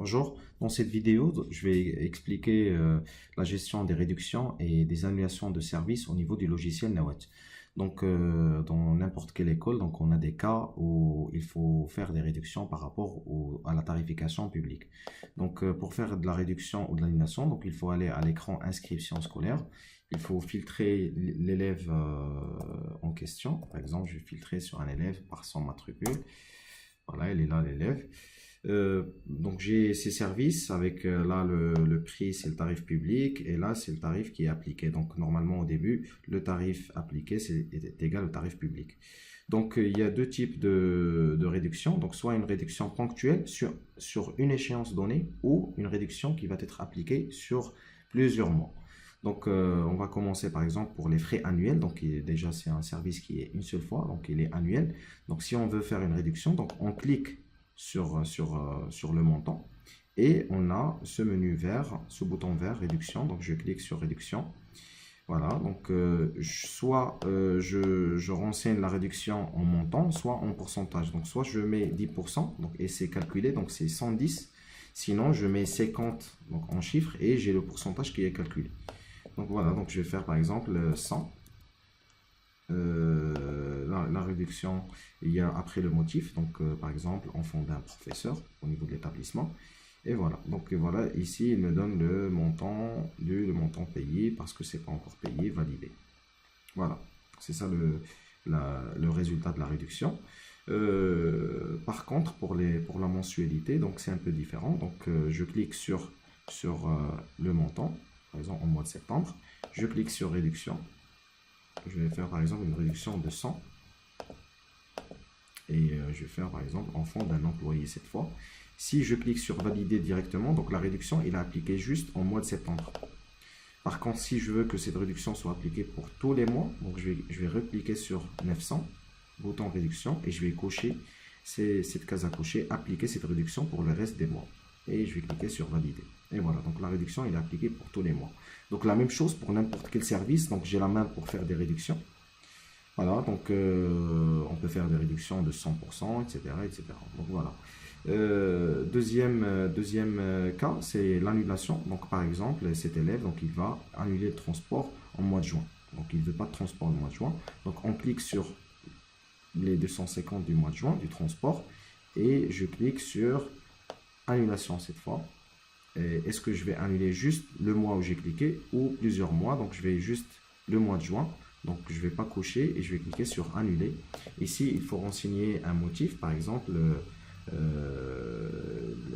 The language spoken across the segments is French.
Bonjour, dans cette vidéo, je vais expliquer la gestion des réductions et des annulations de services au niveau du logiciel Nawat. Donc, dans n'importe quelle école, donc on a des cas où il faut faire des réductions par rapport à la tarification publique. Donc, pour faire de la réduction ou de l'annulation, donc il faut aller à l'écran inscription scolaire. Il faut filtrer l'élève en question. Par exemple, je vais filtrer sur un élève par son matricule. Voilà, il est là l'élève. Donc j'ai ces services avec là le prix, c'est le tarif public et là c'est le tarif qui est appliqué. Donc normalement au début le tarif appliqué est égal au tarif public. Donc il y a deux types de réduction. Donc soit une réduction ponctuelle sur une échéance donnée ou une réduction qui va être appliquée sur plusieurs mois. Donc on va commencer par exemple pour les frais annuels. Donc déjà c'est un service qui est une seule fois, donc il est annuel. Donc si on veut faire une réduction, donc on clique sur le montant. Et on a ce menu vert, ce bouton vert, réduction. Donc je clique sur réduction. Voilà, donc soit je renseigne la réduction en montant, soit en pourcentage. Donc soit je mets 10%, donc, et c'est calculé, donc c'est 110. Sinon je mets 50 donc, en chiffres et j'ai le pourcentage qui est calculé. Donc voilà, donc je vais faire par exemple 100. La réduction, il y a après le motif, donc par exemple enfant d'un professeur au niveau de l'établissement. Et voilà, donc voilà, ici il me donne le montant payé parce que c'est pas encore payé, validé. Voilà, c'est ça le résultat de la réduction. Par contre, pour la mensualité, donc c'est un peu différent. Donc je clique sur le montant, par exemple au mois de septembre. Je clique sur réduction. Je vais faire par exemple une réduction de 100. Et je vais faire par exemple enfant d'un employé cette fois. Si je clique sur valider directement, donc la réduction il est appliquée juste en mois de septembre. Par contre, si je veux que cette réduction soit appliquée pour tous les mois, donc je vais recliquer sur 900, bouton réduction, et je vais cocher cette case à cocher, appliquer cette réduction pour le reste des mois. Et je vais cliquer sur valider. Et voilà, donc la réduction est appliquée pour tous les mois. Donc la même chose pour n'importe quel service, donc j'ai la main pour faire des réductions. Voilà, donc on peut faire des réductions de 100%, etc. etc. Donc voilà. Deuxième cas, c'est l'annulation. Donc par exemple, cet élève, donc, il va annuler le transport en mois de juin. Donc il ne veut pas de transport le mois de juin. Donc on clique sur les 250 du mois de juin, du transport, et je clique sur annulation cette fois. Est-ce que je vais annuler juste le mois où j'ai cliqué ou plusieurs mois? Donc je vais juste le mois de juin. Donc je ne vais pas cocher et je vais cliquer sur annuler. Ici, il faut renseigner un motif. Par exemple,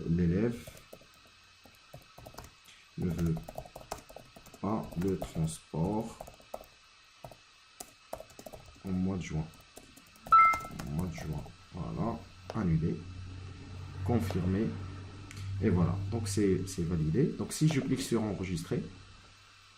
l'élève ne veut pas le transport au mois de juin. Voilà, annuler, confirmer. Et voilà, donc c'est validé. Donc si je clique sur enregistrer,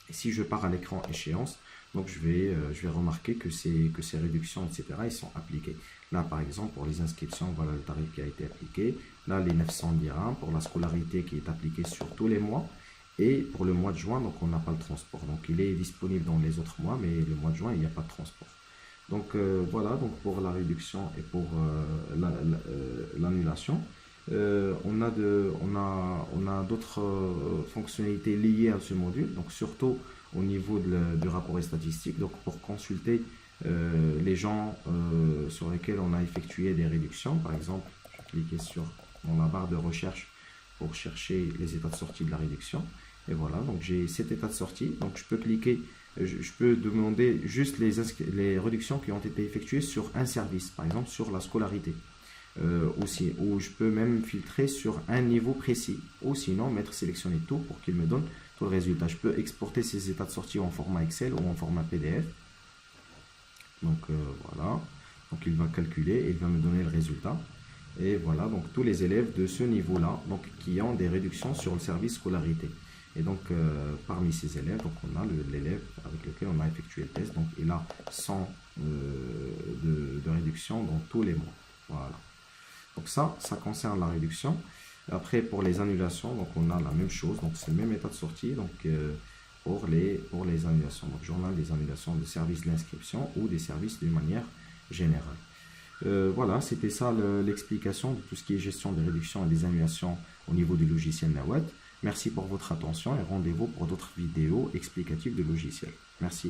et si je pars à l'écran échéance, donc je vais remarquer que ces réductions, etc., ils sont appliqués. Là, par exemple, pour les inscriptions, voilà le tarif qui a été appliqué. Là, les 900 dirhams pour la scolarité qui est appliquée sur tous les mois. Et pour le mois de juin, donc on n'a pas le transport. Donc il est disponible dans les autres mois, mais le mois de juin, il n'y a pas de transport. Donc voilà, donc pour la réduction et pour l'annulation. On a d'autres fonctionnalités liées à ce module, donc surtout au niveau du rapport statistique, donc pour consulter les gens sur lesquels on a effectué des réductions. Par exemple, je vais cliquer dans la barre de recherche pour chercher les états de sortie de la réduction. Et voilà, donc j'ai cet état de sortie, donc je peux cliquer, je peux demander juste les réductions qui ont été effectuées sur un service, par exemple sur la scolarité. Aussi, ou je peux même filtrer sur un niveau précis, ou sinon mettre sélectionner tout pour qu'il me donne tout le résultat. Je peux exporter ces états de sortie en format Excel ou en format PDF. Donc voilà, donc il va calculer et il va me donner le résultat. Et voilà, donc tous les élèves de ce niveau-là, donc qui ont des réductions sur le service scolarité. Et donc parmi ces élèves, donc on a l'élève avec lequel on a effectué le test, donc il a 100 de réduction dans tous les mois. Voilà. Donc ça concerne la réduction. Après, pour les annulations, donc on a la même chose. Donc c'est le même état de sortie donc, pour les annulations. Donc journal des annulations des services d'inscription ou des services d'une manière générale. Voilà, c'était ça l'explication de tout ce qui est gestion des réductions et des annulations au niveau du logiciel Nawat. Merci pour votre attention et rendez-vous pour d'autres vidéos explicatives du logiciel. Merci.